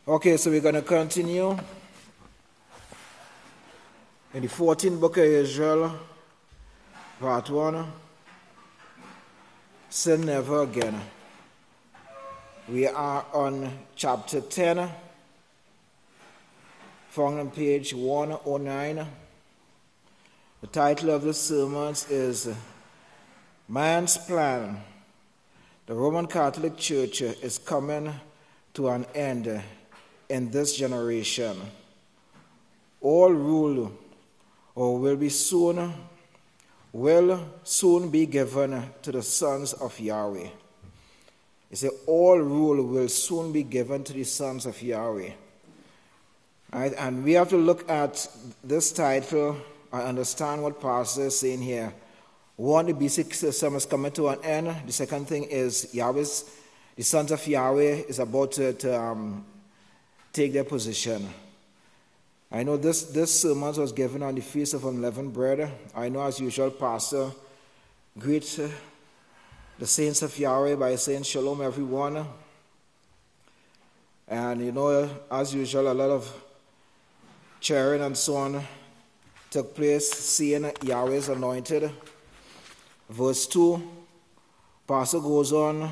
Okay, so we're going to continue in the 14th book of Yisrayl, part 1, Sin Never Again. We are on chapter 10, found on page 109. The title of the sermon is Man's Plan. The Roman Catholic Church is coming to an end in this generation. All rule will soon be given to the sons of Yahweh. It says all rule will soon be given to the sons of Yahweh. Right? And we have to look at this title and understand what Pastor is saying here. One, the basic system is coming to an end. The second thing is the sons of Yahweh is about to take their position. I know this sermon was given on the Feast of Unleavened Bread. I know, as usual, Pastor greets the saints of Yahweh by saying Shalom, everyone. And you know, as usual, a lot of cheering and so on took place, seeing Yahweh's anointed. Verse 2, Pastor goes on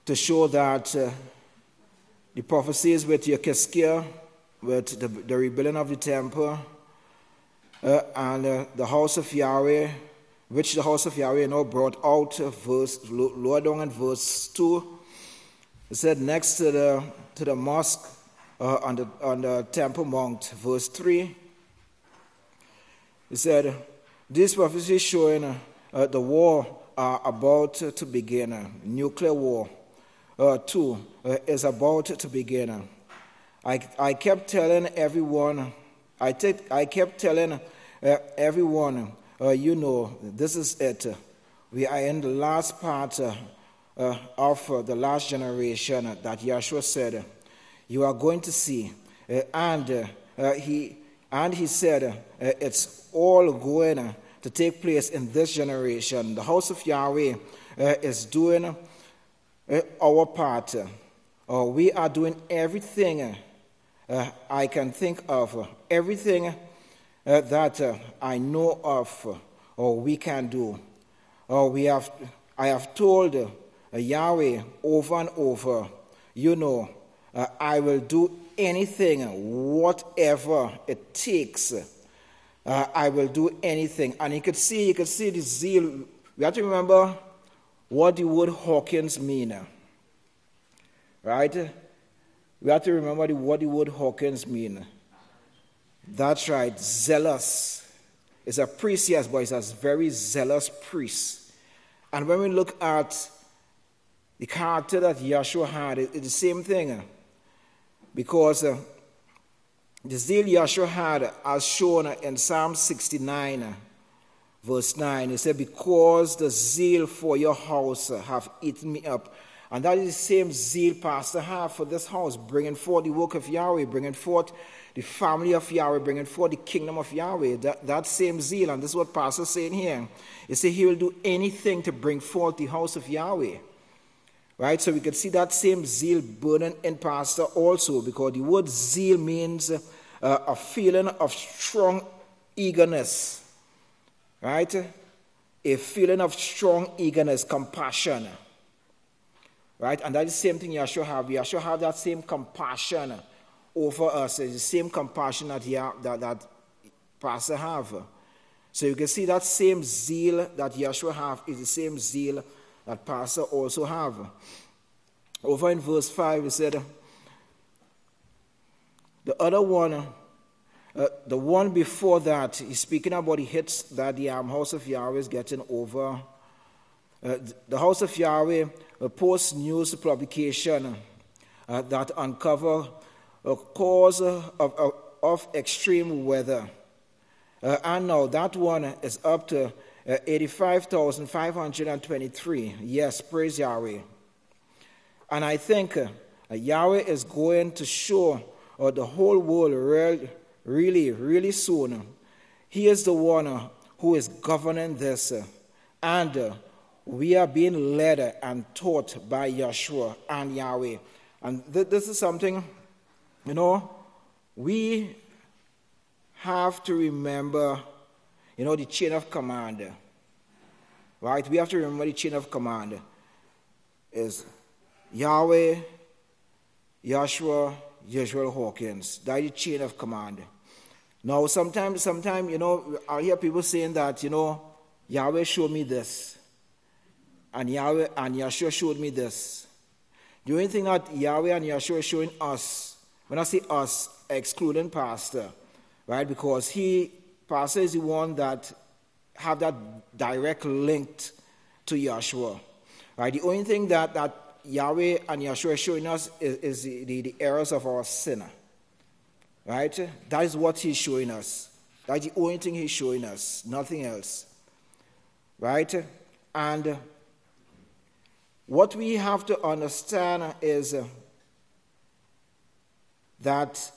to show that the prophecies with Yekeskia, with the rebuilding of the temple, and the House of Yahweh, which the House of Yahweh now brought out, lower down in verse 2. It said next to the mosque on the Temple Mount, verse 3. It said, this prophecy showing the war about to begin, nuclear war. 2 is about to begin. I kept telling everyone, you know, this is it. We are in the last part of the last generation that Yahshua said, you are going to see. And he said, it's all going to take place in this generation. The House of Yahweh is doing our part. We are doing everything I can think of, everything that I know of, or we can do. I have told Yahweh over and over, you know, I will do anything, whatever it takes. I will do anything. And you could see the zeal. We have to remember what the word Hawkins mean. Right? We have to remember what the word Hawkins mean. That's right, zealous. It's a priest, yes, but it's a very zealous priest. And when we look at the character that Yahshua had, it's the same thing. Because the zeal Yahshua had, as shown in Psalm 69, verse 9, it said, because the zeal for your house have eaten me up. And that is the same zeal Pastor have for this house, bringing forth the work of Yahweh, bringing forth the family of Yahweh, bringing forth the kingdom of Yahweh. That same zeal, and this is what Pastor is saying here. He said he will do anything to bring forth the house of Yahweh. Right? So we can see that same zeal burning in Pastor also, because the word zeal means a feeling of strong eagerness. Right? A feeling of strong eagerness, compassion. Right? And that's the same thing Yahshua have. Yahshua have that same compassion over us. It's the same compassion that Pastor have. So you can see that same zeal that Yahshua have is the same zeal that Pastor also have. Over in verse 5, he said, the other one, the one before that, he's speaking about the hits that the House of Yahweh is getting over. The House of Yahweh post news publication that uncover a cause of extreme weather. And now that one is up to 85,523. Yes, praise Yahweh. And I think Yahweh is going to show the whole world really soon. He is the one who is governing this. And we are being led and taught by Yahshua and Yahweh. And this is something, we have to remember, the chain of command. Right? We have to remember the chain of command is Yahweh, Yahshua, Yisrayl Hawkins. That is the chain of command. Now, sometimes, I hear people saying that, Yahweh showed me this, and Yahweh and Yahshua showed me this. The only thing that Yahweh and Yahshua is showing us, when I say us, excluding Pastor, right? Because Pastor is the one that have that direct link to Yahshua, right? The only thing that Yahweh and Yahshua is showing us is the errors of our sin, right? That is what he's showing us. That's the only thing he's showing us, nothing else, right? And what we have to understand is that,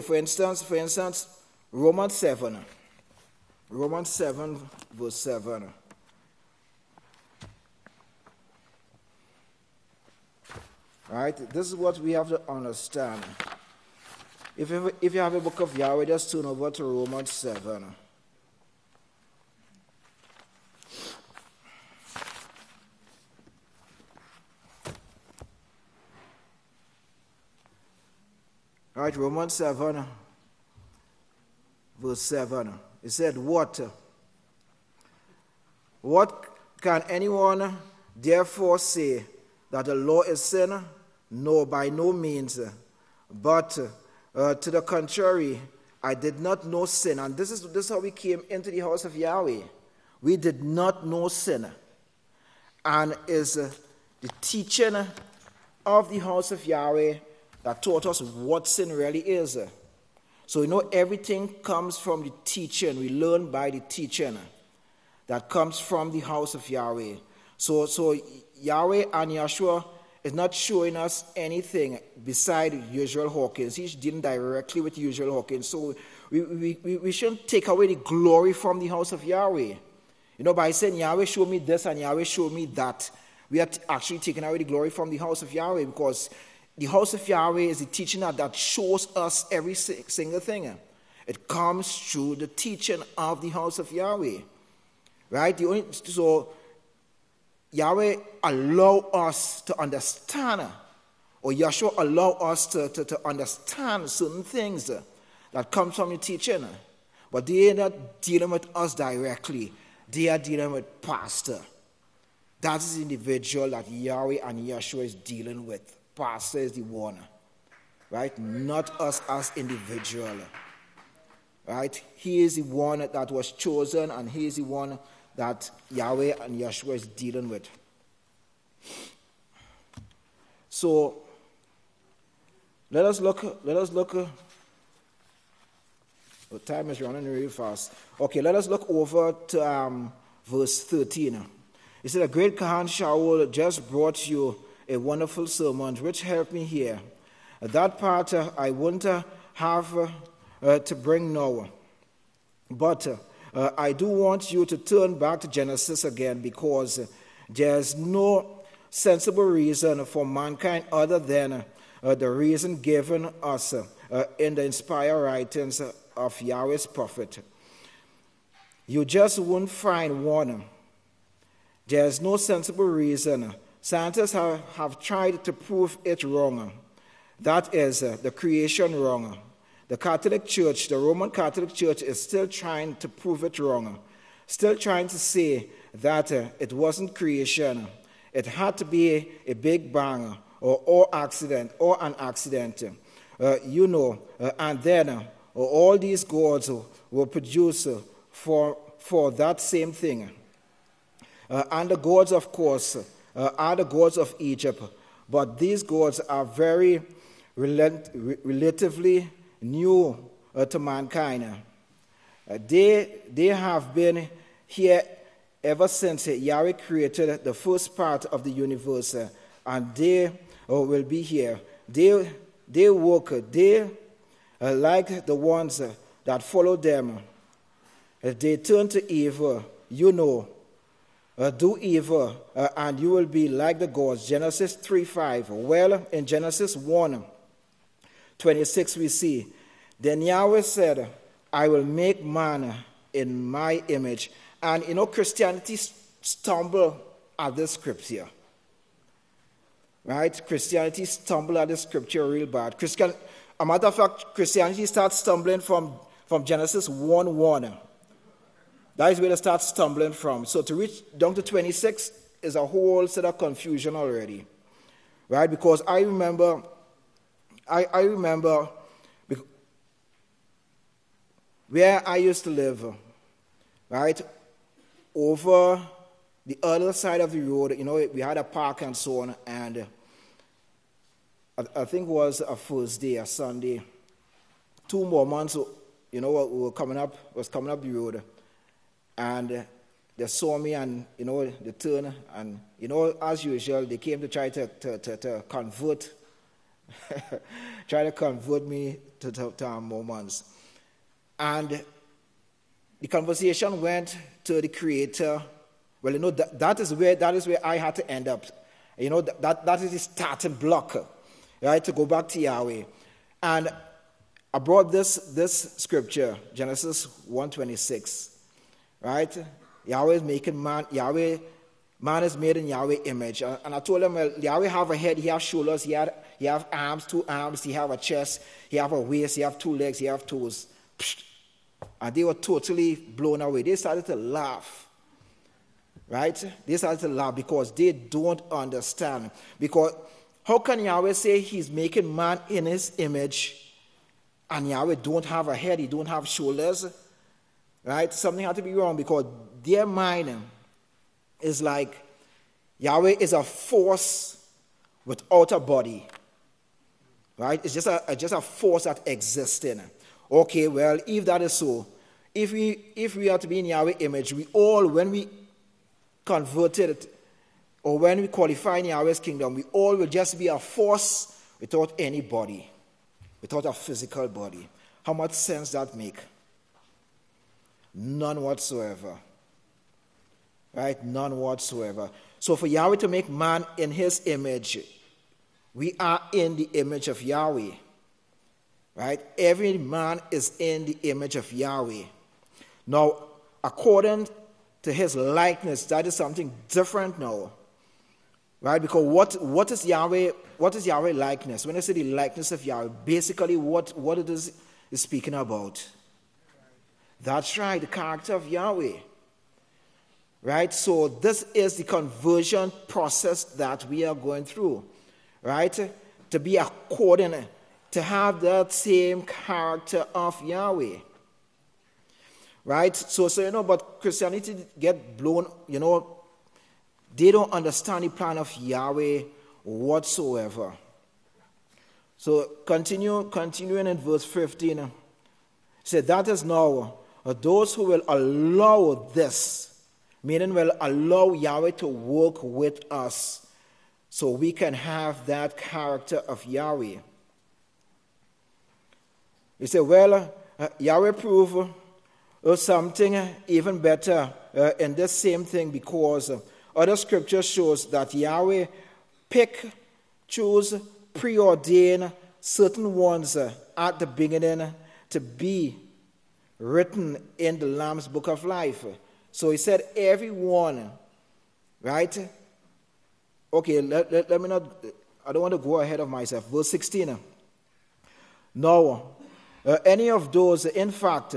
for instance, Romans 7, verse 7. Right? This is what we have to understand. If you have a book of Yahweh, just turn over to Romans 7. Right, Romans 7, verse 7. It said, What can anyone therefore say that the law is sin? No, by no means. But to the contrary, I did not know sin. And this is how we came into the house of Yahweh. We did not know sin. And is the teaching of the house of Yahweh that taught us what sin really is. So everything comes from the teaching. We learn by the teaching that comes from the house of Yahweh. So Yahweh and Yahshua is not showing us anything beside Yisrayl Hawkins. He's dealing directly with Yisrayl Hawkins. So we shouldn't take away the glory from the house of Yahweh. By saying Yahweh showed me this and Yahweh showed me that, we are actually taking away the glory from the house of Yahweh, because the house of Yahweh is the teaching that shows us every single thing. It comes through the teaching of the house of Yahweh. Right? So Yahweh allow us to understand, or Yahshua allow us to understand certain things that come from the teaching. But they are not dealing with us directly. They are dealing with Pastor. That is the individual that Yahweh and Yahshua is dealing with. Pastor is the one, right? Not us as individual, right? He is the one that was chosen, and he is the one that Yahweh and Yahshua is dealing with. So let us look. The time is running really fast. Okay, let us look over to verse 13. It said, "A great Kahan Shaul just brought you a wonderful sermon, which helped me here. That part I wouldn't have to bring now. But I do want you to turn back to Genesis again, because there's no sensible reason for mankind other than the reason given us in the inspired writings of Yahweh's prophet. You just won't find one. There's no sensible reason. Scientists have tried to prove it wrong. That is, the creation wrong. The Catholic Church, the Roman Catholic Church, is still trying to prove it wrong. Still trying to say that it wasn't creation. It had to be a big bang or an accident. And then all these gods were produced for that same thing. And the gods, of course, are the gods of Egypt, but these gods are very relatively new to mankind. They have been here ever since Yahweh created the first part of the universe, and they will be here. They work, like the ones that follow them. They turn to evil, do evil, and you will be like the gods. Genesis 3:5. Well, in Genesis 1:26 we see, then Yahweh said, I will make man in my image. And Christianity stumble at this scripture. Right? Christianity stumble at this scripture real bad. A matter of fact, Christianity starts stumbling from Genesis 1:1. That is where they start stumbling from. So to reach down to 26 is a whole set of confusion already. Right? Because I remember where I used to live, right? Over the other side of the road, we had a park and so on, and I think it was a Thursday, a Sunday, 2 more months, was coming up the road, and they saw me, and they turned, and as usual, they came to try to convert, me to our Mormons, and the conversation went to the Creator. Well, that is where I had to end up. That is the starting block, right, to go back to Yahweh. And I brought this scripture, Genesis 1:26, right? Yahweh is making man. Man is made in Yahweh's image. And I told him, well, Yahweh have a head, he have shoulders, he have arms, 2 arms, he have a chest, he have a waist, he have 2 legs, he have toes. And they were totally blown away. They started to laugh. Right? They started to laugh because they don't understand. Because how can Yahweh say he's making man in his image and Yahweh don't have a head, he don't have shoulders? Right? Something had to be wrong because their mind is like Yahweh is a force without a body. Right? It's just a force that exists in. Okay, well, if that is so, if we are to be in Yahweh's image, we all, when we converted or when we qualify in Yahweh's kingdom, we all will just be a force without any body, without a physical body. How much sense that make? None whatsoever. Right? None whatsoever. So for Yahweh to make man in his image, we are in the image of Yahweh. Right? Every man is in the image of Yahweh. Now, according to his likeness, that is something different now. Right? Because what is Yahweh likeness? When I say the likeness of Yahweh, basically what it is speaking about. That's right, the character of Yahweh. Right? So this is the conversion process that we are going through. Right? To be according, to have that same character of Yahweh. Right? So but Christianity get blown, they don't understand the plan of Yahweh whatsoever. So continuing in verse 15, it said, that is now those who will allow this, meaning will allow Yahweh to work with us so we can have that character of Yahweh. He said, well, Yahweh proved something even better in this same thing because other scripture shows that Yahweh choose, preordain certain ones at the beginning to be written in the Lamb's Book of Life. So he said everyone, right? Okay, let me not, I don't want to go ahead of myself. Verse 16. Now, any of those, in fact,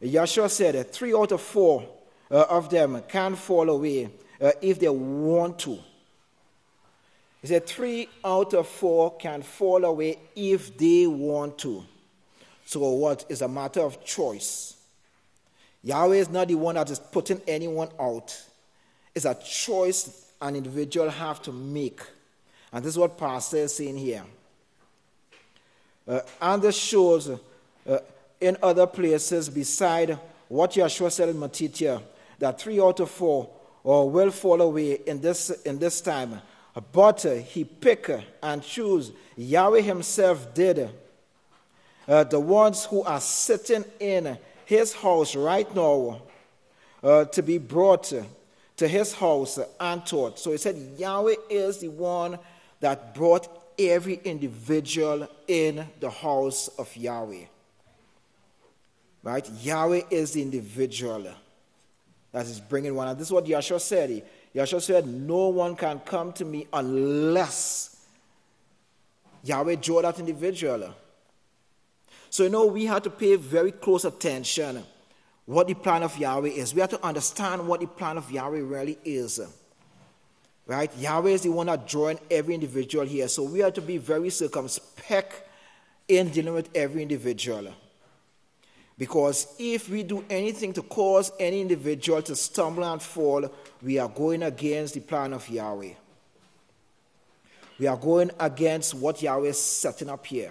Yahshua said 3 out of 4 of them can fall away if they want to. He said 3 out of 4 can fall away if they want to. So what is a matter of choice? Yahweh is not the one that is putting anyone out. It's a choice an individual have to make. And this is what Pastor is saying here. And this shows in other places beside what Yahshua said in Matthew, that 3 out of 4 will fall away in this time. But he picked and chose. Yahweh himself did. The ones who are sitting in his house right now to be brought to his house and taught. So he said Yahweh is the one that brought every individual in the house of Yahweh. Right? Yahweh is the individual that is bringing one. And this is what Yahshua said. Yahshua said, no one can come to me unless Yahweh draw that individual. So, we have to pay very close attention what the plan of Yahweh is. We have to understand what the plan of Yahweh really is. Right? Yahweh is the one that drawing every individual here. So we have to be very circumspect in dealing with every individual. Because if we do anything to cause any individual to stumble and fall, we are going against the plan of Yahweh. We are going against what Yahweh is setting up here.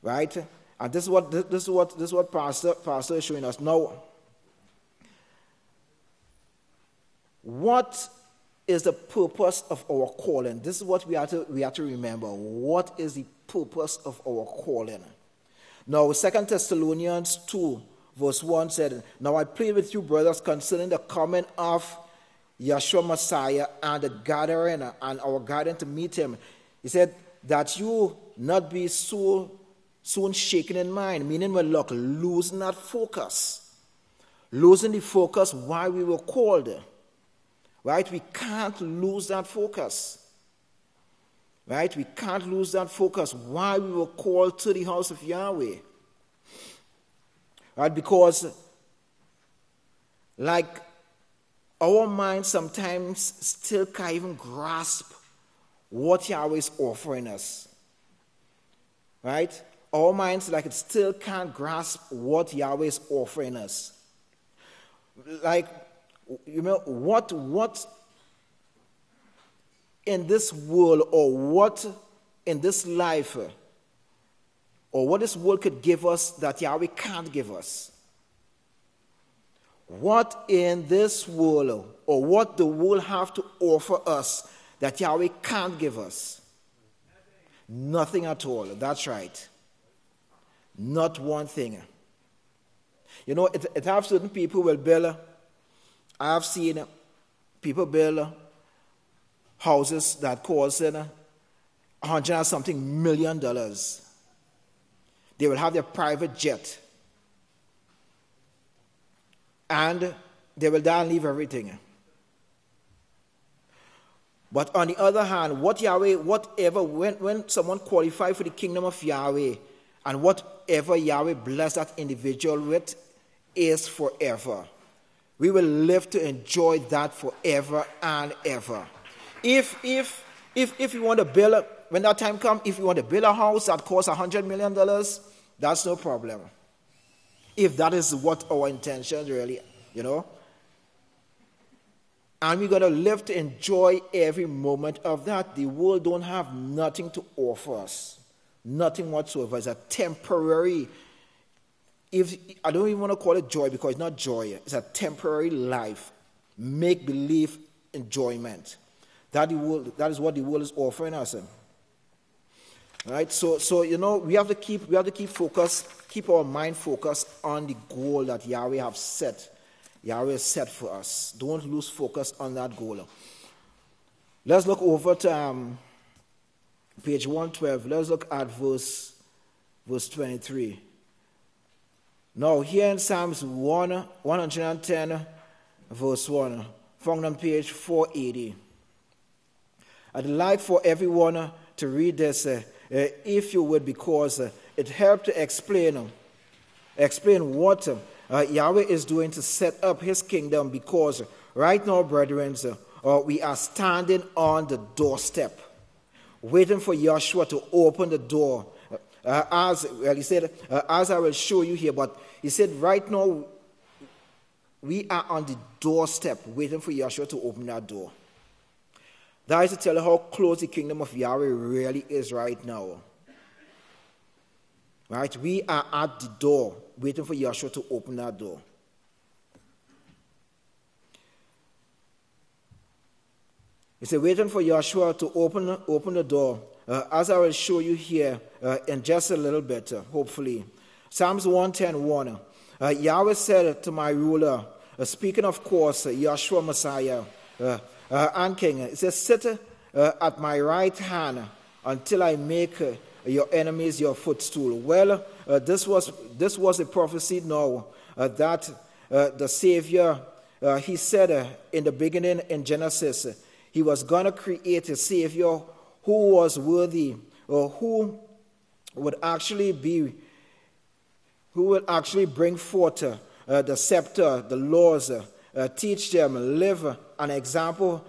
Right? And this is what Pastor is showing us. Now, what is the purpose of our calling? This is what we have to remember. What is the purpose of our calling? Now, 2 Thessalonians 2, verse 1 said, now I plead with you, brothers, concerning the coming of Yeshua Messiah and the gathering and our gathering to meet him. He said that you not be so soon shaken in mind, meaning losing that focus. Losing the focus why we were called. Right? We can't lose that focus. Right? We can't lose that focus why we were called to the house of Yahweh. Right? Because, our minds sometimes still can't even grasp what Yahweh is offering us. Right? Our minds, it still can't grasp what Yahweh is offering us. What in this world, or what in this life, or what this world could give us that Yahweh can't give us? What in this world, or what the world have to offer us that Yahweh can't give us? Nothing at all. That's right. Not one thing. It have certain people will build. I have seen people build houses that cost $100-something million. They will have their private jet. And they will die and leave everything. But on the other hand, when someone qualifies for the kingdom of Yahweh, and whatever Yahweh bless that individual with is forever. We will live to enjoy that forever and ever. If you want to build, when that time comes, if you want to build a house that costs $100 million, that's no problem. If that is what our intention really, And we're going to live to enjoy every moment of that. The world don't have nothing to offer us. Nothing whatsoever. It's a temporary, I don't even want to call it joy because it's not joy. It's a temporary life. Make-believe enjoyment. That is what the world is offering us. Right? So we have to keep focus, keep our mind focused on the goal that Yahweh have set. Yahweh has set for us. Don't lose focus on that goal. Let's look over to page 112. Let's look at verse 23. Now, here in Psalms 110, verse 1, found on page 480. I'd like for everyone to read this, if you would, because it helps to explain what Yahweh is doing to set up his kingdom, because right now, brethren, we are standing on the doorstep, waiting for Yahshua to open the door. He said, as I will show you here, but he said right now, we are on the doorstep, waiting for Yahshua to open that door. That is to tell you how close the kingdom of Yahweh really is right now. Right? We are at the door, waiting for Yahshua to open that door. He said, waiting for Yahshua to open the door, as I will show you here in just a little bit, hopefully. Psalms 110:1. Yahweh said to my ruler, speaking of course, Yahshua Messiah and King. It says, sit at my right hand until I make your enemies your footstool. Well, this was a prophecy now that the Savior, he said in the beginning in Genesis, he was going to create a Savior who was worthy, or who would actually bring forth the scepter, the laws, teach them, live an example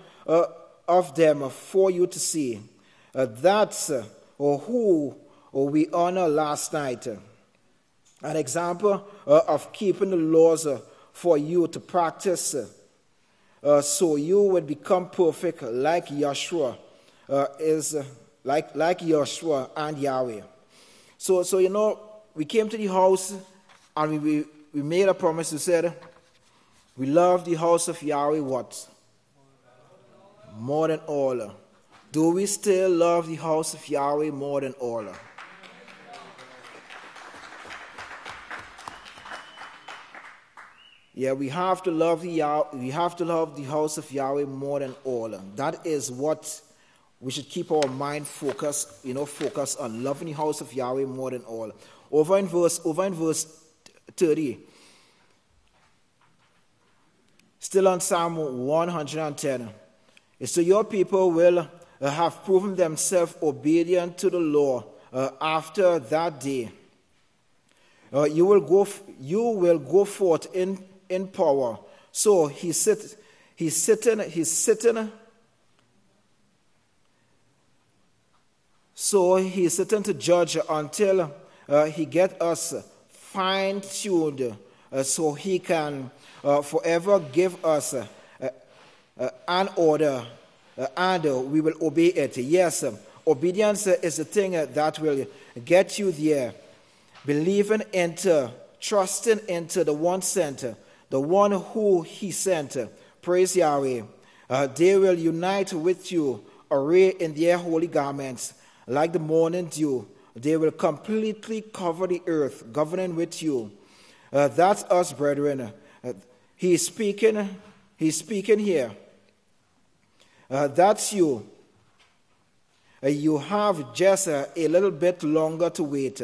of them for you to see. That's who we honor last night. An example of keeping the laws for you to practice, so you would become perfect like Yahshua like Yahshua and Yahweh. So we came to the house and we made a promise. We said we love the house of Yahweh what? More than all. Do we still love the house of Yahweh more than all? Yeah, we have to love the house of Yahweh more than all. That is what we should keep our mind focused on, loving the house of Yahweh more than all. Over in verse 30, still on Psalm 110, so your people will have proven themselves obedient to the law after that day. You will go forth in power. So he's sitting to judge until he get us fine-tuned, so he can forever give us an order, and we will obey it. Yes, obedience is the thing that will get you there. Believing into, trusting into the one sent, the one who he sent. Praise Yahweh. They will unite with you, arrayed in their holy garments, like the morning dew. They will completely cover the earth, governing with you. That's us, brethren. He's speaking here. That's you. You have just a little bit longer to wait.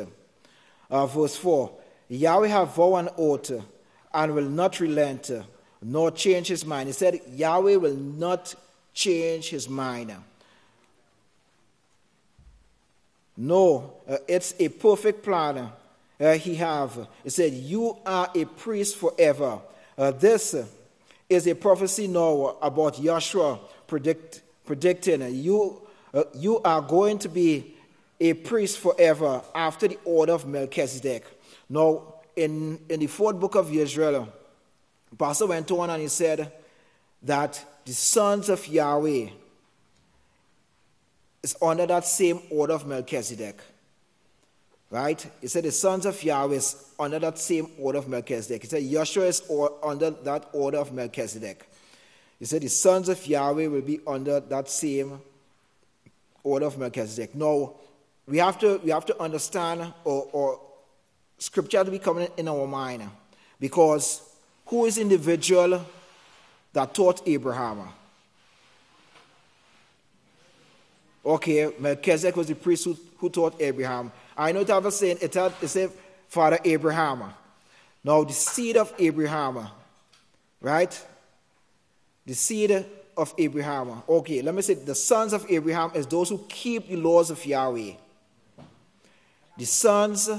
Verse 4. Yahweh have vowed an oath and will not relent, nor change his mind. He said Yahweh will not change his mind. No, it's a perfect plan he have. He said, you are a priest forever. This is a prophecy now about Yahshua predicting you are going to be a priest forever after the order of Melchizedek. Now, in the fourth book of Yisrayl, Pastor went on and he said that the sons of Yahweh is under that same order of Melchizedek. Right? He said the sons of Yahweh is under that same order of Melchizedek. He said Yahshua is under that order of Melchizedek. He said the sons of Yahweh will be under that same order of Melchizedek. Now, we have to understand, or scripture to be coming in our mind, because who is the individual that taught Abraham? Okay, Melchizedek was the priest who taught Abraham. I know it have a saying, it said Father Abraham. Now the seed of Abraham, right? The seed of Abraham. Okay, let me say the sons of Abraham is those who keep the laws of Yahweh. The sons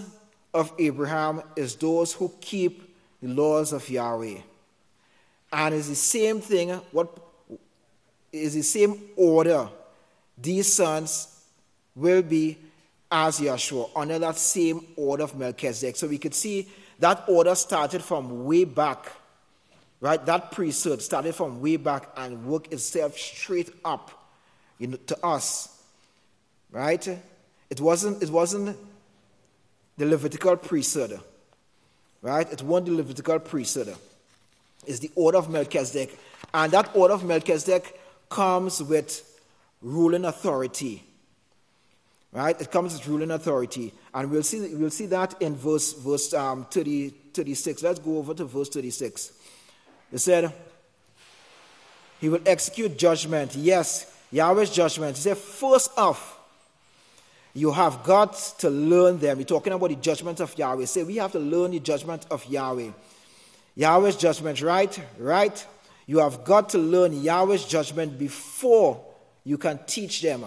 of Abraham is those who keep the laws of Yahweh. And it's the same thing, what is the same order. These sons will be as Yahshua, under that same order of Melchizedek. So we could see that order started from way back, right? That priesthood started from way back and worked itself straight up, to us, right? It wasn't the Levitical priesthood, right? It wasn't the Levitical priesthood. It's the order of Melchizedek, and that order of Melchizedek comes with ruling authority. Right? It comes with ruling authority. And we'll see that in verse 36. Let's go over to verse 36. He said, he will execute judgment. Yes, Yahweh's judgment. He said, first off, you have got to learn them. We're talking about the judgment of Yahweh. He said, we have to learn the judgment of Yahweh. Yahweh's judgment, right? You have got to learn Yahweh's judgment before you can teach them.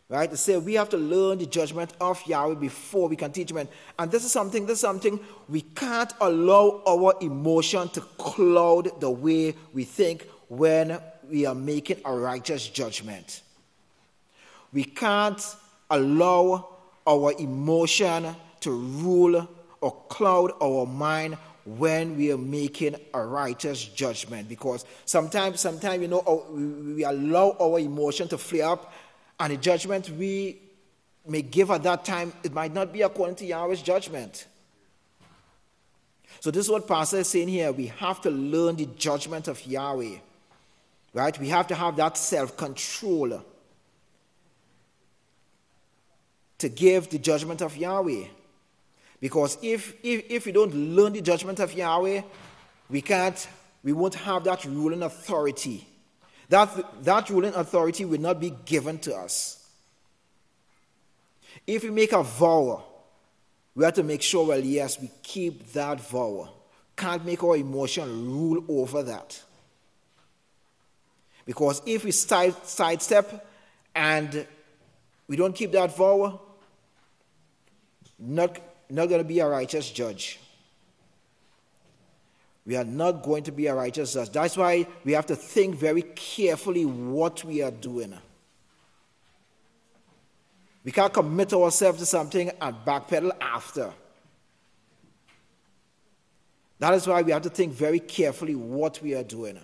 Right? They say we have to learn the judgment of Yahweh before we can teach them. And this is something we can't allow our emotion to cloud the way we think when we are making a righteous judgment. We can't allow our emotion to rule or cloud our mind when we are making a righteous judgment. Because sometimes, we allow our emotion to flare up, and the judgment we may give at that time, it might not be according to Yahweh's judgment. So this is what Pastor is saying here. We have to learn the judgment of Yahweh. Right? We have to have that self-control to give the judgment of Yahweh. Because if we don't learn the judgment of Yahweh, we won't have that ruling authority. That ruling authority will not be given to us. If we make a vow, we have to make sure, well, yes, we keep that vow. Can't make our emotion rule over that. Because if we sidestep and we don't keep that vow, not going to be a righteous judge. We are not going to be a righteous judge. That's why we have to think very carefully what we are doing. We can't commit ourselves to something and backpedal after. That is why we have to think very carefully what we are doing.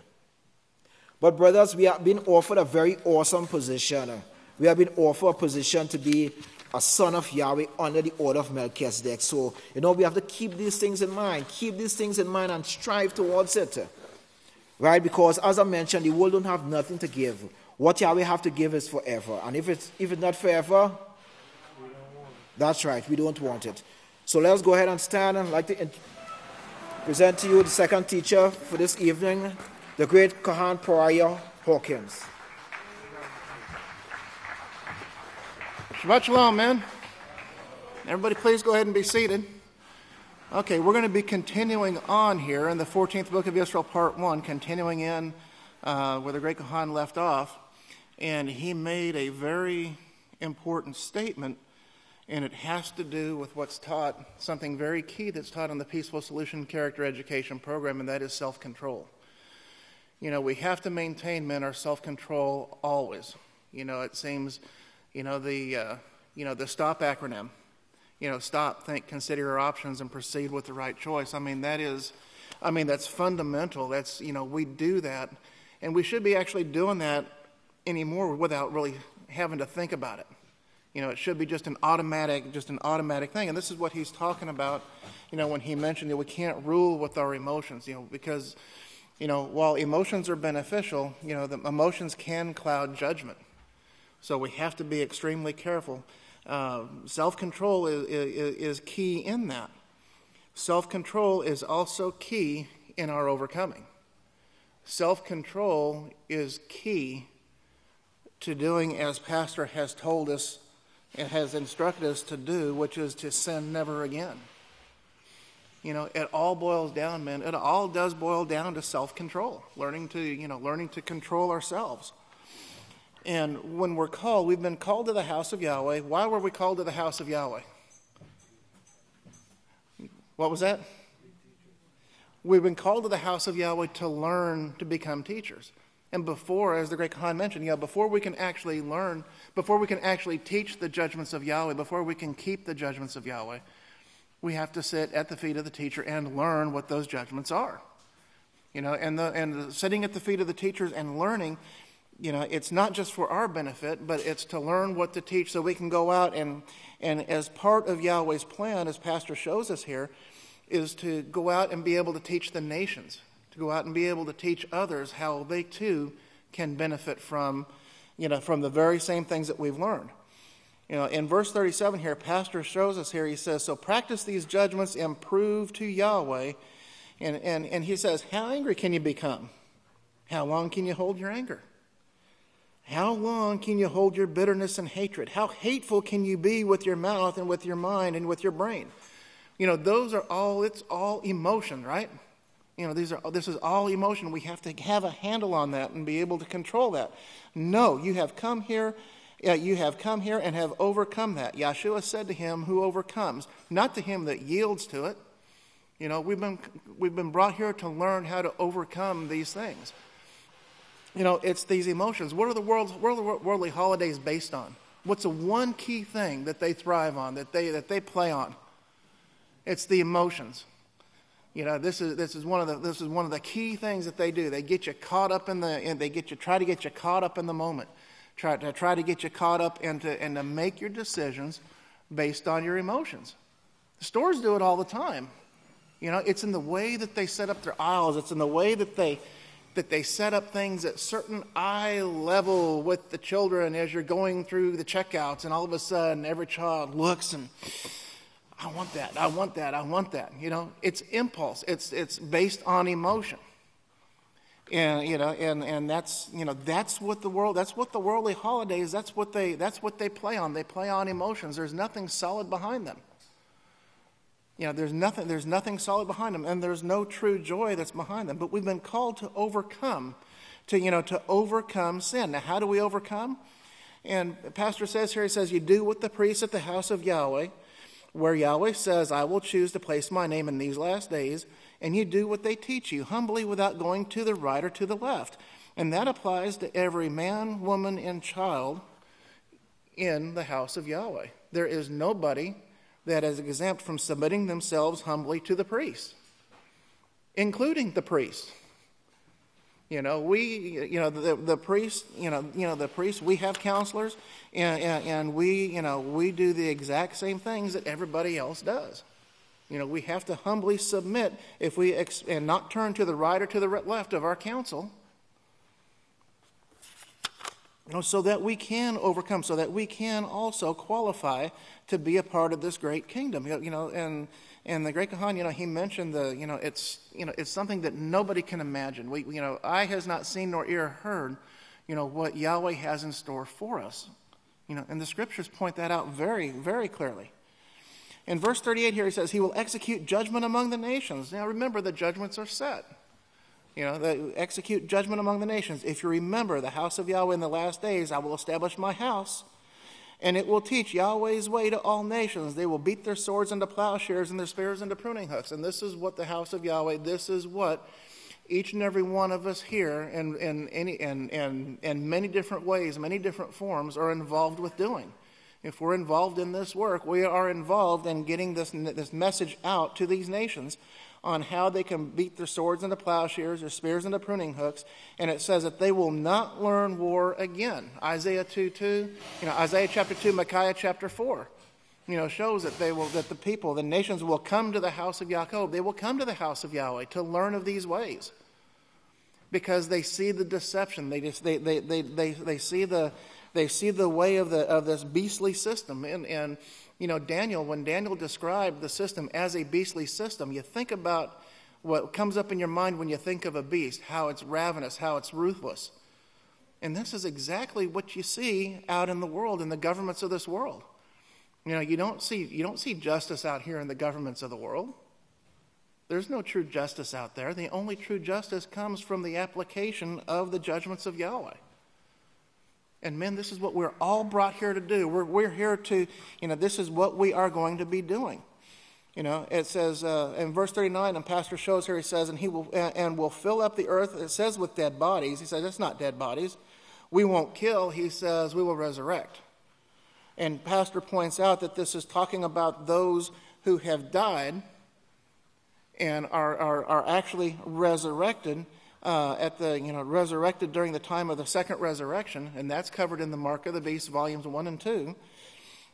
But brothers, we have been offered a very awesome position. We have been offered a position to be a son of Yahweh under the order of Melchizedek. So, we have to keep these things in mind. Keep these things in mind and strive towards it. Right? Because, as I mentioned, the world don't have nothing to give. What Yahweh have to give is forever. And if it's not forever, that's right, we don't want it. So let's go ahead and stand. I'd like to present to you the second teacher for this evening, the great Kohan Pariah Hawkins. Shabbat Shalom, man. Everybody please go ahead and be seated. Okay, we're going to be continuing on here in the 14th book of Yisrayl, part 1, continuing in where the great Kohan left off. And he made a very important statement, and it has to do with what's taught, something very key that's taught in the Peaceful Solution Character Education Program, and that is self-control. We have to maintain, men, our self-control always. It seems... the STOP acronym, stop, think, consider your options, and proceed with the right choice. That's fundamental. That's, we do that, and we should be actually doing that anymore without really having to think about it. It should be just an automatic thing. And this is what he's talking about, when he mentioned that we can't rule with our emotions, because, while emotions are beneficial, the emotions can cloud judgment. So we have to be extremely careful. Self-control is key in that. Self-control is also key in our overcoming. Self-control is key to doing as Pastor has told us and has instructed us to do, which is to sin never again. It all boils down, man. It all does boil down to self-control, learning to control ourselves. And when we've been called to the house of Yahweh. Why were we called to the house of Yahweh? What was that? We've been called to the house of Yahweh to learn to become teachers. And before, as the great Khan mentioned, before we can actually learn, before we can actually teach the judgments of Yahweh, before we can keep the judgments of Yahweh, we have to sit at the feet of the teacher and learn what those judgments are. And sitting at the feet of the teachers and learning, it's not just for our benefit, but it's to learn what to teach so we can go out and as part of Yahweh's plan, as Pastor shows us here, is to go out and be able to teach the nations, to go out and be able to teach others how they too can benefit from the very same things that we've learned. In verse 37 here, Pastor shows us here, he says, so practice these judgments and prove to Yahweh And he says, how angry can you become? How long can you hold your anger? How long can you hold your bitterness and hatred? How hateful can you be with your mouth and with your mind and with your brain? Those are all, it's all emotion, right? This is all emotion. We have to have a handle on that and be able to control that. No, you have come here and have overcome that. Yeshua said to him who overcomes, not to him that yields to it. We've been brought here to learn how to overcome these things. It's these emotions. What are the worldly holidays based on? What's the one key thing that they thrive on, that they play on? It's the emotions. This is one of the key things that they do. They get you caught up try to get you caught up in the moment. Try to get you caught up and to make your decisions based on your emotions. The stores do it all the time. It's in the way that they set up their aisles. It's in the way that they set up things at certain eye level with the children as you're going through the checkouts, and all of a sudden every child looks and, I want that, I want that, I want that. It's impulse. It's based on emotion. And that's what the worldly holidays, that's what they play on. They play on emotions. There's nothing solid behind them. There's nothing solid behind them, and there's no true joy that's behind them. But we've been called to overcome, to overcome sin. Now, how do we overcome? And the pastor says here, he says, you do what the priests at the house of Yahweh, where Yahweh says, I will choose to place my name in these last days, and you do what they teach you, humbly without going to the right or to the left. And that applies to every man, woman, and child in the house of Yahweh. There is nobody that is exempt from submitting themselves humbly to the priest, including the priest. The priest, the priest, we have counselors, and we do the exact same things that everybody else does. We have to humbly submit and not turn to the right or to the left of our counsel, so that we can overcome, so that we can also qualify to be a part of this great kingdom. And the great Kahan, he mentioned it's something that nobody can imagine. Eye has not seen nor ear heard, what Yahweh has in store for us. And the scriptures point that out very, very clearly. In verse 38 here, he says, he will execute judgment among the nations. Now remember, the judgments are set. They execute judgment among the nations. If you remember the house of Yahweh in the last days, I will establish my house, and it will teach Yahweh's way to all nations. They will beat their swords into plowshares and their spears into pruning hooks. And this is what the house of Yahweh, this is what each and every one of us here in many different ways, many different forms are involved with doing. If we're involved in this work, we are involved in getting this message out to these nations on how they can beat their swords into plowshares, their spears into pruning hooks. And it says that they will not learn war again. Isaiah 2:2, Isaiah chapter 2, Micaiah chapter 4, shows that the nations will come to the house of Yaakov. They will come to the house of Yahweh to learn of these ways, because they see the deception. They see the way of this beastly system. And Daniel, when Daniel described the system as a beastly system, you think about what comes up in your mind when you think of a beast, how it's ravenous, how it's ruthless. And this is exactly what you see out in the world, in the governments of this world. You don't see justice out here in the governments of the world. There's no true justice out there. The only true justice comes from the application of the judgments of Yahweh. And men, this is what we're all brought here to do. We're here to, this is what we are going to be doing. It says in verse 39, and Pastor shows here, he says, and he will fill up the earth. It says with dead bodies. He says, it's not dead bodies. We won't kill. He says, we will resurrect. And Pastor points out that this is talking about those who have died and are actually resurrected. Resurrected during the time of the second resurrection, and that's covered in the Mark of the Beast, volumes 1 and 2.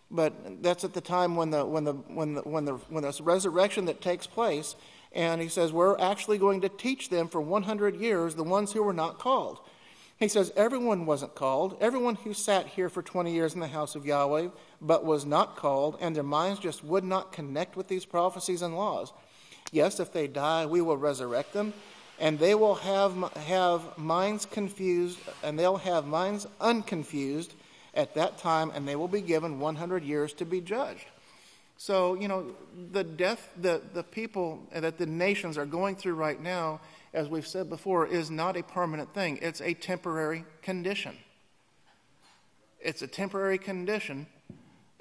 But that's at the time when there's resurrection that takes place, and he says we're actually going to teach them for 100 years, the ones who were not called. He says everyone wasn't called. Everyone who sat here for 20 years in the house of Yahweh, but was not called, and their minds just would not connect with these prophecies and laws. Yes, if they die, we will resurrect them, and they will have minds confused, and they'll have minds unconfused at that time, and they will be given 100 years to be judged. So, the death that the people, that the nations are going through right now, as we've said before, is not a permanent thing. It's a temporary condition. It's a temporary condition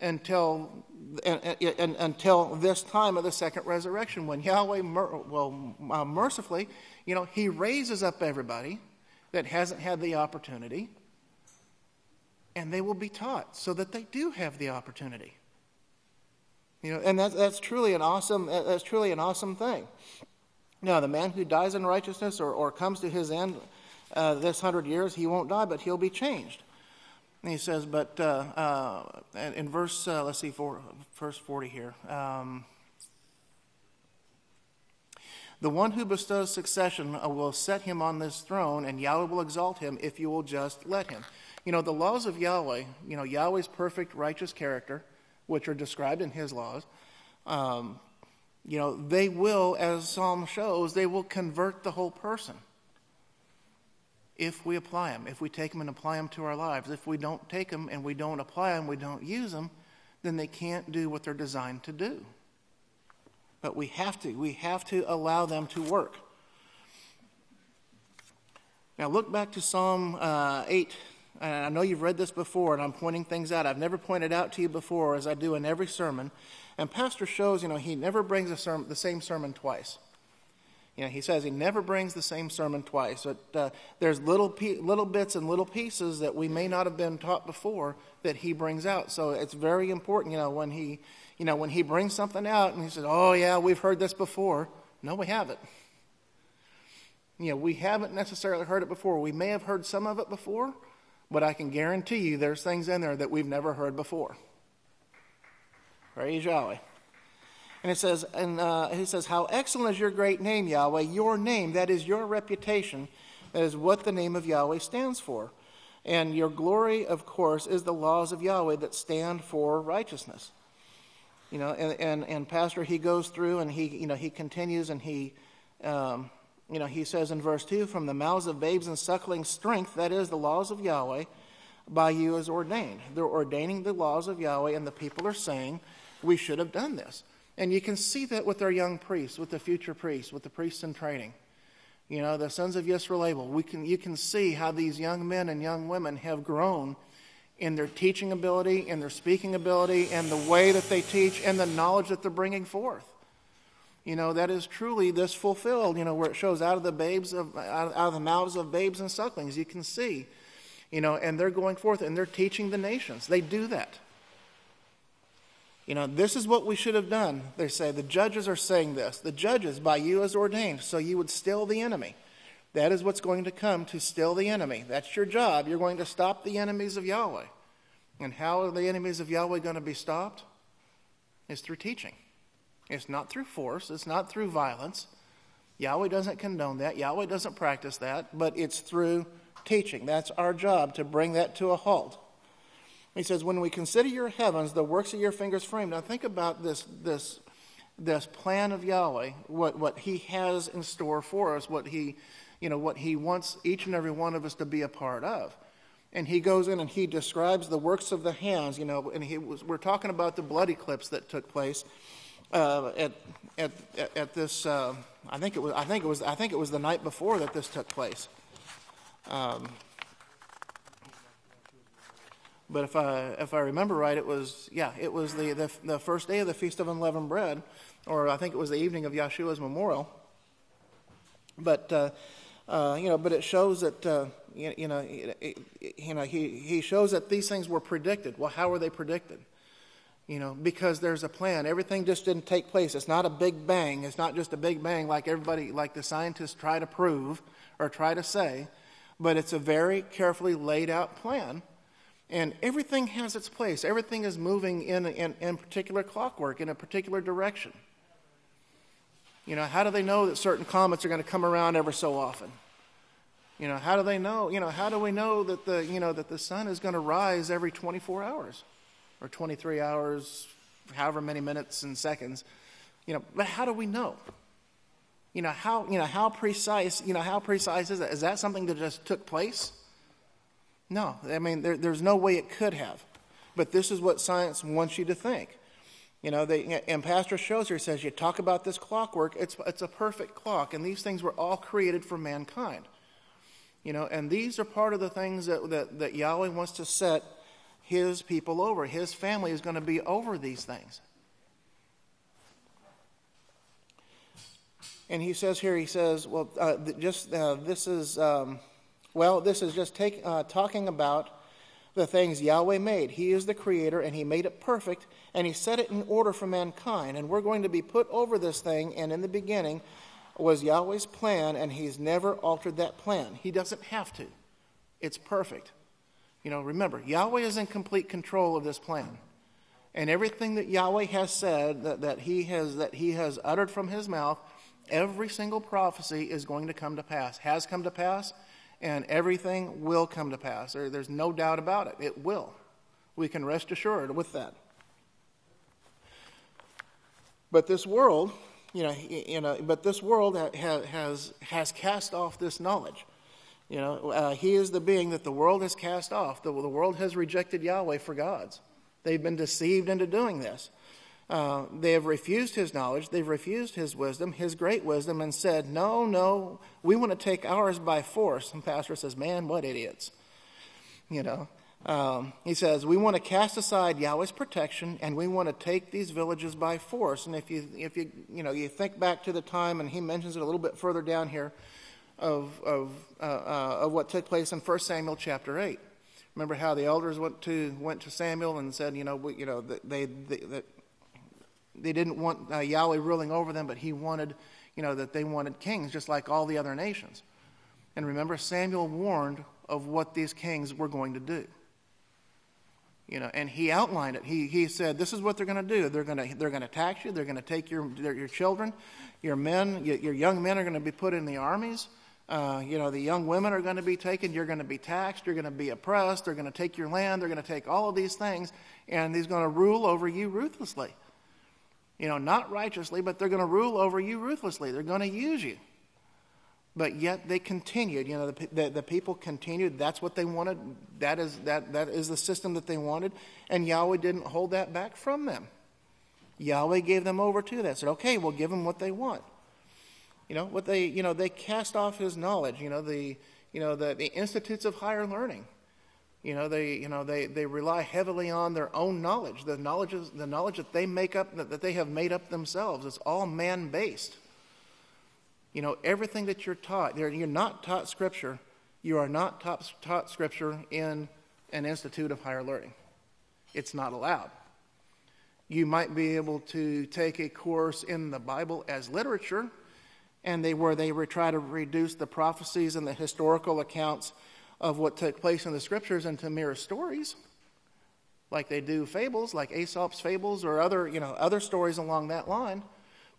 until this time of the second resurrection, when Yahweh mercifully, he raises up everybody that hasn't had the opportunity, and they will be taught so that they do have the opportunity. And that's truly an awesome thing. Now, the man who dies in righteousness or comes to his end this 100 years, he won't die, but he'll be changed. And he says, but in verse, verse 40 here. The one who bestows succession will set him on this throne, and Yahweh will exalt him if you will just let him. The laws of Yahweh, Yahweh's perfect righteous character, which are described in his laws, they will, as Psalm shows, they will convert the whole person. If we apply them, if we take them and apply them to our lives. If we don't take them and we don't apply them, we don't use them, then they can't do what they're designed to do. But we have to allow them to work. Now look back to Psalm 8. And I know you've read this before, and I'm pointing things out. I've never pointed out to you before, as I do in every sermon. And Pastor shows, he never brings the same sermon twice. He says he never brings the same sermon twice. But there's little bits and little pieces that we may not have been taught before that he brings out. So it's very important, when he brings something out and he says, "Oh yeah, we've heard this before." No, we haven't. We haven't necessarily heard it before. We may have heard some of it before, but I can guarantee you there's things in there that we've never heard before. Praise Yahweh. And he says, "How excellent is your great name, Yahweh, your name, that is your reputation, that is what the name of Yahweh stands for. And your glory, of course, is the laws of Yahweh that stand for righteousness." And Pastor, he goes through and he continues and he says in verse 2, "From the mouths of babes and sucklings strength, that is the laws of Yahweh, by you is ordained." They're ordaining the laws of Yahweh, and the people are saying, we should have done this. And you can see that with our young priests, with the future priests, with the priests in training. The sons of Yisrayl. You can see how these young men and young women have grown in their teaching ability, in their speaking ability, and the way that they teach, and the knowledge that they're bringing forth. That is truly this fulfilled, where it shows out of the mouths of babes and sucklings. You can see, and they're going forth and they're teaching the nations. They do that. This is what we should have done. They say, the judges are saying this. The judges, by you is ordained, so you would still the enemy. That is what's going to come, to still the enemy. That's your job. You're going to stop the enemies of Yahweh. And how are the enemies of Yahweh going to be stopped? It's through teaching. It's not through force. It's not through violence. Yahweh doesn't condone that. Yahweh doesn't practice that. But it's through teaching. That's our job, to bring that to a halt. He says, "When we consider your heavens, the works of your fingers framed." Now think about this plan of Yahweh, what he has in store for us, what he wants each and every one of us to be a part of. And he goes in and he describes the works of the hands, and we're talking about the blood eclipse that took place at this. I think it was the night before that this took place. But if I remember right, it was the first day of the Feast of Unleavened Bread, or I think it was the evening of Yeshua's memorial. But but it shows that he shows that these things were predicted. Well, how were they predicted? Because there's a plan. Everything just didn't take place. It's not a big bang. It's not just a big bang like the scientists try to prove or try to say, but it's a very carefully laid out plan. And everything has its place. Everything is moving in particular clockwork, in a particular direction. How do they know that certain comets are going to come around ever so often? How do they know? How do we know that the sun is going to rise every 24 hours or 23 hours, however many minutes and seconds? But how do we know? How precise is that? Is that something that just took place? No, I mean, there's no way it could have. But this is what science wants you to think. And Pastor shows here, says, you talk about this clockwork, it's a perfect clock, and these things were all created for mankind. And these are part of the things that Yahweh wants to set his people over. His family is going to be over these things. And he says here, this is just talking about the things Yahweh made. He is the creator, and he made it perfect, and he set it in order for mankind. And we're going to be put over this thing, and in the beginning was Yahweh's plan, and he's never altered that plan. He doesn't have to. It's perfect. Remember, Yahweh is in complete control of this plan. And everything that Yahweh has said, that he has uttered from his mouth, every single prophecy is going to come to pass, has come to pass, and everything will come to pass. There's no doubt about it. It will. We can rest assured with that. But this world, has cast off this knowledge. He is the being that the world has cast off. The world has rejected Yahweh for gods. They've been deceived into doing this. They have refused his knowledge. They've refused his wisdom, his great wisdom, and said, no, we want to take ours by force. And Pastor says, man, what idiots. He says, we want to cast aside Yahweh's protection, and we want to take these villages by force. And if you think back to the time, and he mentions it a little bit further down here, of what took place in 1 Samuel chapter 8. Remember how the elders went to Samuel and said, that they didn't want Yahweh ruling over them, but he wanted, that they wanted kings just like all the other nations. And remember, Samuel warned of what these kings were going to do. And he outlined it. He said, this is what they're going to do. They're going to tax you. They're going to take your children, your men, your young men are going to be put in the armies. The young women are going to be taken. You're going to be taxed. You're going to be oppressed. They're going to take your land. They're going to take all of these things, and he's going to rule over you ruthlessly. Not righteously, but they're going to rule over you ruthlessly. They're going to use you. But yet they continued. The people continued. That's what they wanted. That is the system that they wanted. And Yahweh didn't hold that back from them. Yahweh gave them over to that. Said, okay, we'll give them what they want. They cast off his knowledge. The institutes of higher learning. They rely heavily on their own knowledge. The knowledge that they make up, that they have made up themselves. It's all man-based. Everything that you're taught, you're not taught Scripture. You are not taught Scripture in an institute of higher learning. It's not allowed. You might be able to take a course in the Bible as literature, and they try to reduce the prophecies and the historical accounts of what took place in the Scriptures into mere stories, like they do fables, like Aesop's fables or other stories along that line.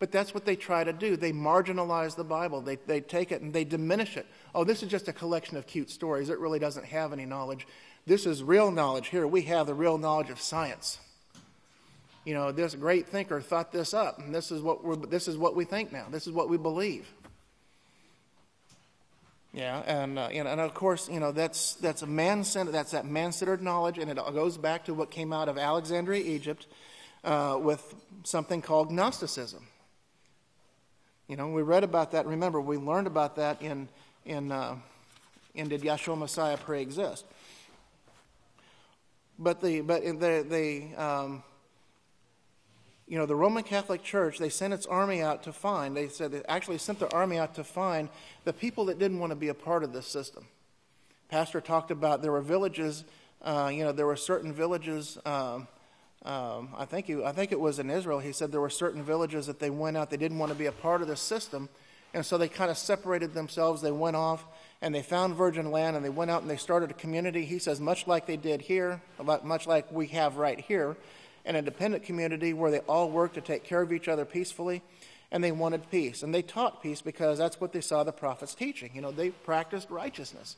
But that's what they try to do. They marginalize the Bible. They take it and they diminish it. Oh, this is just a collection of cute stories. It really doesn't have any knowledge. This is real knowledge. Here we have the real knowledge of science. This great thinker thought this up, and this is what we think now. This is what we believe. Yeah, and of course, that's a man-centered. That's that man-centered knowledge, and it goes back to what came out of Alexandria, Egypt, with something called Gnosticism. We read about that. Remember, we learned about that in Did Yahshua Messiah pre-exist? But the Roman Catholic Church, they sent its army out to find. They said they actually sent their army out to find the people that didn't want to be a part of this system. Pastor talked about there were villages. There were certain villages. I think it was in Israel. He said there were certain villages that they went out. They didn't want to be a part of this system, and so they kind of separated themselves. They went off and they found virgin land, and they went out and they started a community. He says much like they did here, much like we have right here, an independent community where they all worked to take care of each other peacefully, and they wanted peace, and they taught peace because that's what they saw the prophets teaching. They practiced righteousness.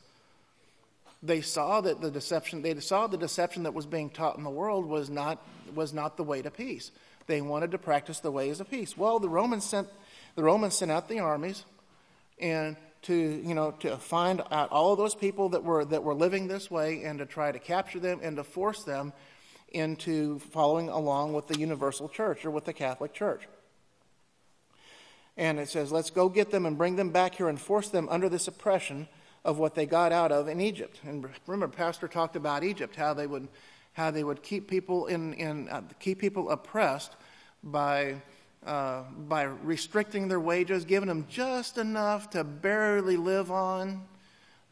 They saw that the deception that was being taught in the world was not the way to peace. They wanted to practice the ways of peace. Well, the Romans sent the Romans sent out the armies and to find out all of those people that were living this way and to try to capture them and to force them into following along with the universal church or with the Catholic Church. And it says, let's go get them and bring them back here and force them under this oppression of what they got out of in Egypt. And remember, Pastor talked about Egypt, how they would keep people keep people oppressed by restricting their wages, giving them just enough to barely live on,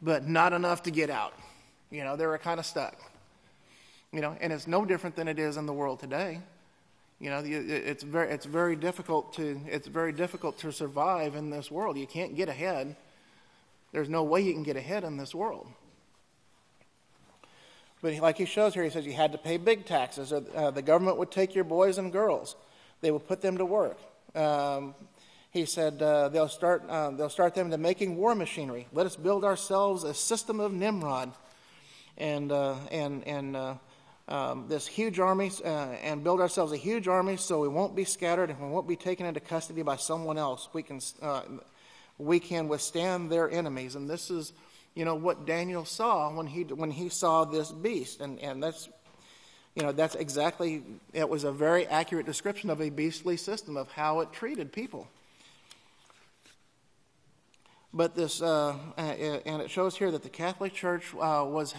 but not enough to get out. They were kind of stuck. And it's no different than it is in the world today. It's very difficult to survive in this world. You can't get ahead. There's no way you can get ahead in this world. But like he shows here, he says you had to pay big taxes. Or the government would take your boys and girls. They would put them to work. He said they'll start them to making war machinery. Let us build ourselves a system of Nimrod, and this huge army, and build ourselves a huge army, so we won't be scattered and we won't be taken into custody by someone else. We can withstand their enemies, and this is, what Daniel saw when he saw this beast, and that's. That's exactly, it was a very accurate description of a beastly system of how it treated people. But this, and it shows here that the Catholic Church was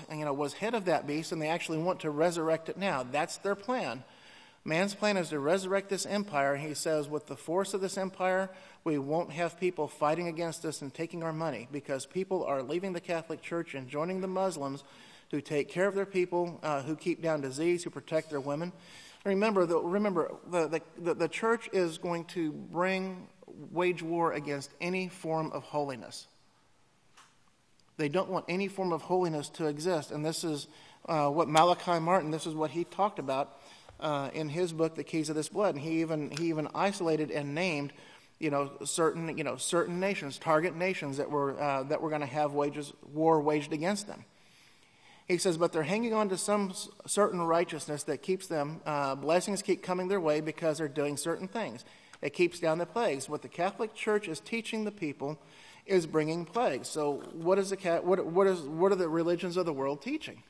head of that beast, and they actually want to resurrect it now. That's their plan. Man's plan is to resurrect this empire. He says, with the force of this empire, we won't have people fighting against us and taking our money, because people are leaving the Catholic Church and joining the Muslims who take care of their people, who keep down disease, who protect their women. Remember, the church is going to wage war against any form of holiness. They don't want any form of holiness to exist, and this is what Malachi Martin. This is what he talked about in his book, The Keys of This Blood. And he even isolated and named, certain nations, target nations that were going to have war waged against them. He says, but they're hanging on to some certain righteousness that keeps them, blessings keep coming their way because they're doing certain things. It keeps down the plagues. What the Catholic Church is teaching the people is bringing plagues. So what are the religions of the world teaching?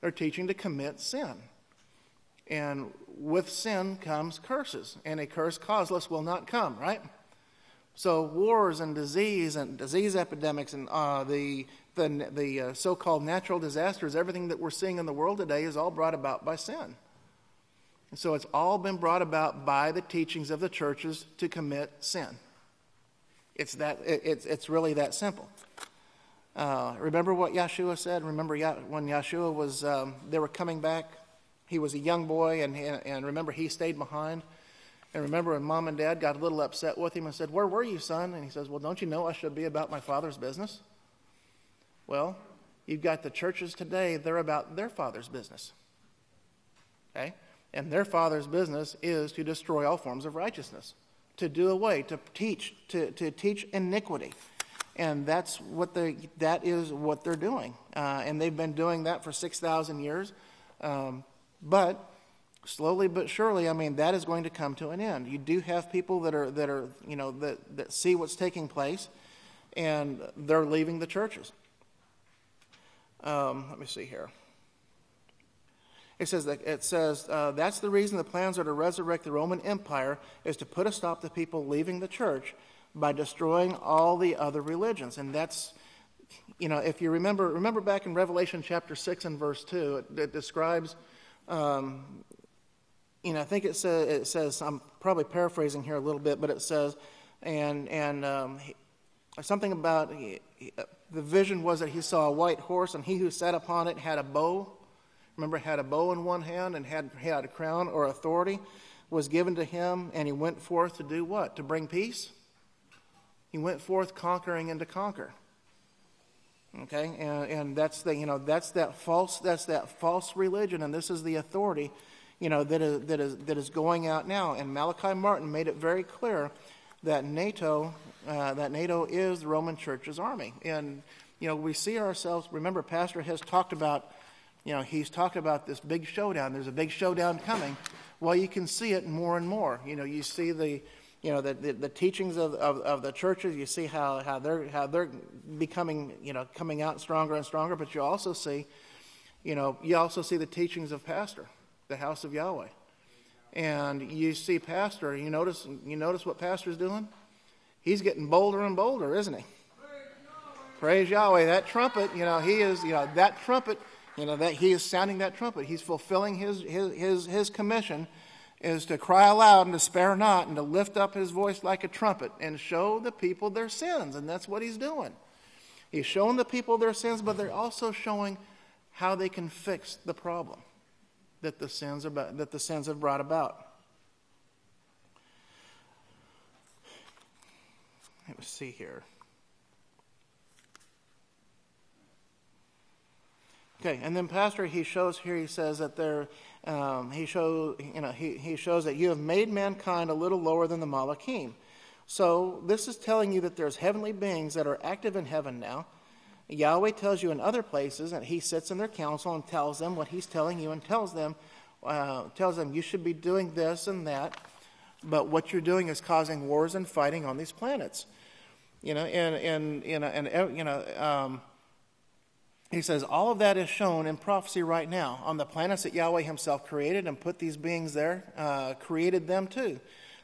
They're teaching to commit sin. And with sin comes curses, and a curse causeless will not come, right? So wars and disease epidemics and the so-called natural disasters, everything that we're seeing in the world today is all brought about by sin. And so it's all been brought about by the teachings of the churches to commit sin. It's really that simple. Remember what Yeshua said? Remember when Yeshua was, they were coming back, he was a young boy, and remember he stayed behind. And remember when Mom and Dad got a little upset with him and said, "Where were you, son?" And he says, "Well, don't you know I should be about my Father's business?" Well, you've got the churches today, they're about their Father's business. Okay? And their Father's business is to destroy all forms of righteousness, to do away, to teach iniquity. And that is what they're doing. And they've been doing that for 6,000 years. But slowly but surely, that is going to come to an end. You do have people that see what's taking place, and they're leaving the churches. Let me see here. It says that's the reason the plans are to resurrect the Roman Empire, is to put a stop to people leaving the church by destroying all the other religions. And that's, if you remember back in Revelation chapter 6 and verse 2, it describes, I think it says, I'm probably paraphrasing here a little bit, but it says, something about, the vision was that he saw a white horse, and he who sat upon it had a bow. Remember, had a bow in one hand and had a crown or authority was given to him, and he went forth to do what? To bring peace? He went forth conquering and to conquer. Okay, and that's that false religion, and this is the authority, that is going out now. And Malachi Martin made it very clear that NATO is the Roman Church's army. And we see ourselves. Remember, Pastor has talked about, he's talked about this big showdown. There's a big showdown coming. Well, you can see it more and more. You see the teachings of the churches. You see how they're becoming, coming out stronger and stronger. But you also see the teachings of pastor, the House of Yahweh, and you see pastor. You notice what pastor's doing. He's getting bolder and bolder, isn't he? Praise Yahweh! That trumpet, he is, that trumpet, that he is sounding that trumpet. He's fulfilling his commission. Is to cry aloud and to spare not and to lift up his voice like a trumpet and show the people their sins. And that's what he's doing. He's showing the people their sins, but they're also showing how they can fix the problem that the sins have brought about. Let's see here. Okay, and then pastor, he shows here. He says that he shows that you have made mankind a little lower than the Malachim. So this is telling you that there's heavenly beings that are active in heaven now. Yahweh tells you in other places that he sits in their council and tells them what he's telling you, and tells them you should be doing this and that. But what you're doing is causing wars and fighting on these planets. He says all of that is shown in prophecy right now on the planets that Yahweh himself created and put these beings there, created them too.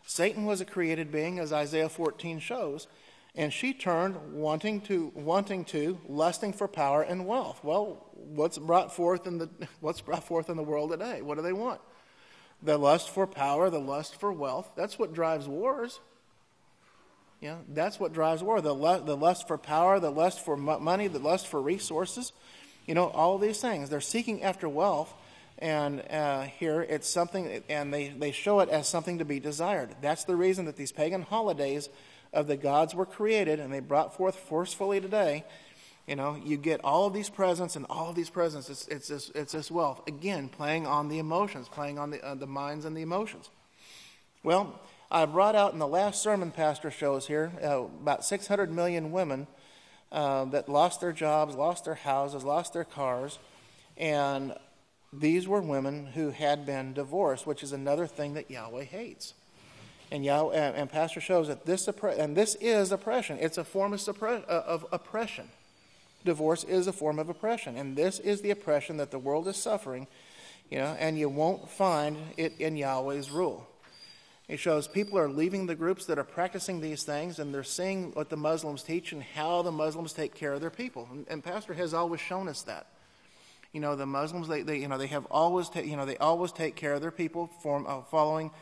Satan was a created being, as Isaiah 14 shows, and she turned wanting to, lusting for power and wealth. Well, what's brought forth in the world today? What do they want? The lust for power, the lust for wealth. That's what drives wars. Yeah, that's what drives war. The lust for power, the lust for money, the lust for resources. All these things. They're seeking after wealth, and here it's something, and they show it as something to be desired. That's the reason that these pagan holidays of the gods were created, and they brought forth forcefully today. You get all of these presents, and all of these presents, it's this wealth. Again, playing on the emotions, playing on the minds and the emotions. Well, I brought out in the last sermon pastor shows here about 600 million women that lost their jobs, lost their houses, lost their cars, and these were women who had been divorced, which is another thing that Yahweh hates. And pastor shows that this is oppression. It's a form of oppression. Divorce is a form of oppression, and this is the oppression that the world is suffering. And you won't find it in Yahweh's rule. It shows people are leaving the groups that are practicing these things, and they're seeing what the Muslims teach and how the Muslims take care of their people. And pastor has always shown us that. The Muslims they always take care of their people following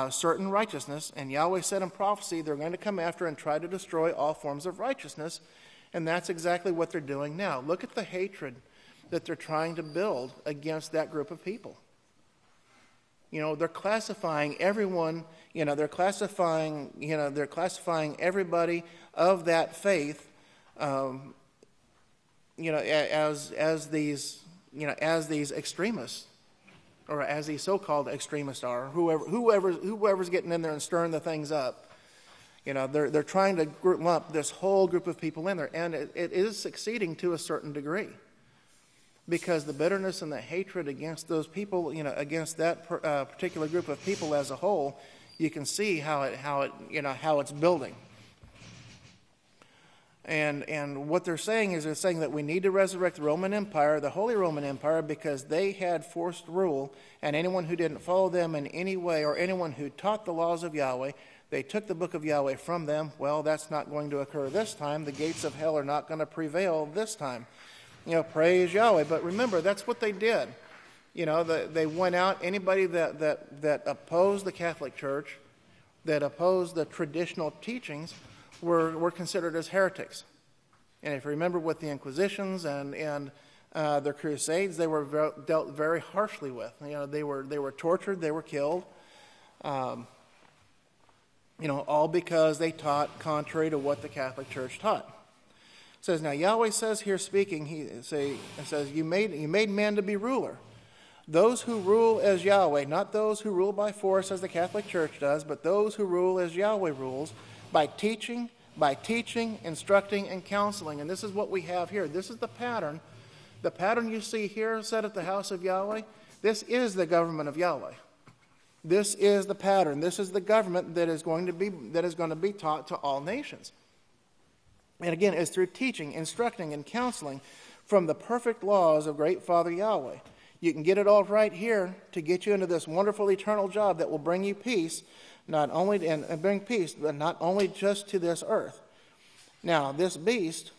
certain righteousness. And Yahweh said in prophecy they're going to come after and try to destroy all forms of righteousness, and that's exactly what they're doing now. Look at the hatred that they're trying to build against that group of people. They're classifying everyone, they're classifying everybody of that faith, as these extremists, or as these so-called extremists are, whoever's getting in there and stirring the things up. They're trying to lump this whole group of people in there, and it is succeeding to a certain degree. Because the bitterness and the hatred against those people, against that particular group of people as a whole, you can see how it's building. And what they're saying is that we need to resurrect the Roman Empire, the Holy Roman Empire, because they had forced rule, and anyone who didn't follow them in any way, or anyone who taught the laws of Yahweh, they took the book of Yahweh from them. Well, that's not going to occur this time. The gates of hell are not going to prevail this time. Praise Yahweh. But remember, that's what they did. They went out. Anybody that opposed the Catholic Church, that opposed the traditional teachings, were considered as heretics. And if you remember with the Inquisitions and their Crusades, they were dealt very harshly with. They were tortured. They were killed. All because they taught contrary to what the Catholic Church taught. It says, now Yahweh says here speaking, it says, you made man to be ruler. Those who rule as Yahweh, not those who rule by force as the Catholic Church does, but those who rule as Yahweh rules, by teaching, instructing, and counseling. And this is what we have here. This is the pattern. The pattern you see here set at the House of Yahweh, this is the government of Yahweh. This is the pattern. This is the government that is going to be taught to all nations. And again, it's through teaching, instructing, and counseling from the perfect laws of great Father Yahweh. You can get it all right here to get you into this wonderful eternal job that will bring you peace, not only but not only just to this earth. Now this beast,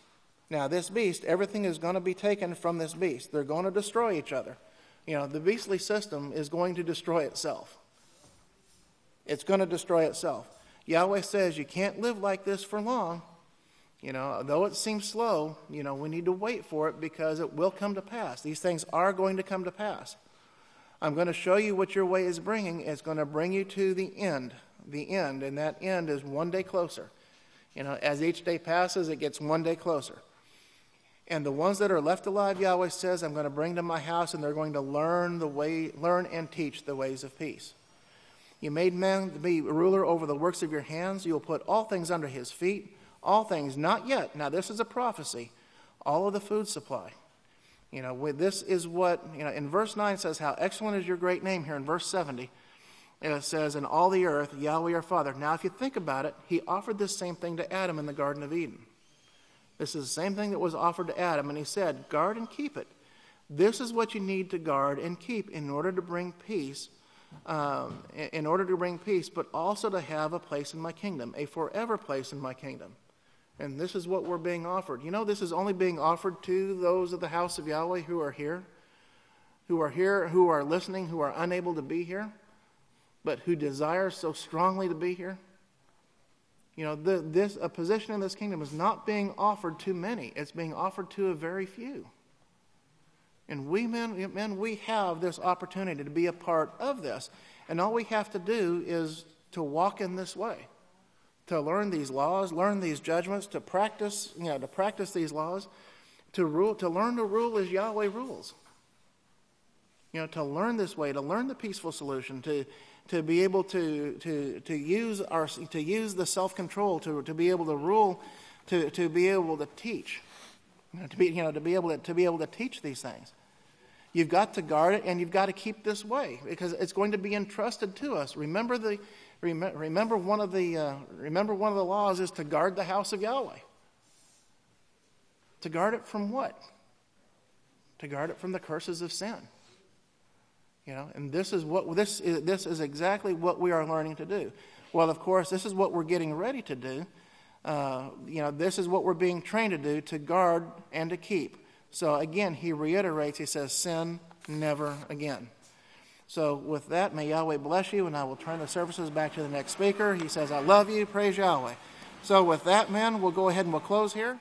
everything is going to be taken from this beast. They're going to destroy each other. The beastly system is going to destroy itself. It's going to destroy itself. Yahweh says you can't live like this for long. Though it seems slow, we need to wait for it because it will come to pass. These things are going to come to pass. I'm going to show you what your way is bringing. It's going to bring you to the end, and that end is one day closer. As each day passes, it gets one day closer. And the ones that are left alive, Yahweh says, I'm going to bring to my house, and they're going to learn and teach the ways of peace. You made man to be ruler over the works of your hands. You will put all things under his feet. All things, not yet. Now this is a prophecy. All of the food supply. This is what, in verse 9 says, how excellent is your great name here in verse 70. And it says, in all the earth, Yahweh our Father. Now if you think about it, he offered this same thing to Adam in the Garden of Eden. This is the same thing that was offered to Adam. And he said, guard and keep it. This is what you need to guard and keep in order to bring peace. But also to have a place in my kingdom, a forever place in my kingdom. And this is what we're being offered. This is only being offered to those of the house of Yahweh who are here, who are listening, who are unable to be here, but who desire so strongly to be here. A position in this kingdom is not being offered to many. It's being offered to a very few. And we have this opportunity to be a part of this. And all we have to do is to walk in this way, to learn these laws, learn these judgments, to practice these laws, to learn to rule as Yahweh rules. To learn this way, to learn the peaceful solution, to be able to use the self-control, to be able to rule, to be able to teach, to be able to teach these things. You've got to guard it, and you've got to keep this way because it's going to be entrusted to us. Remember one of the laws is to guard the house of Yahweh. To guard it from what? To guard it from the curses of sin. And this is exactly what we are learning to do. Well, of course, this is what we're getting ready to do. This is what we're being trained to do, to guard and to keep. So again, he reiterates, he says, sin never again. So with that, may Yahweh bless you, and I will turn the services back to the next speaker. He says, I love you, praise Yahweh. So with that, man, we'll go ahead and we'll close here.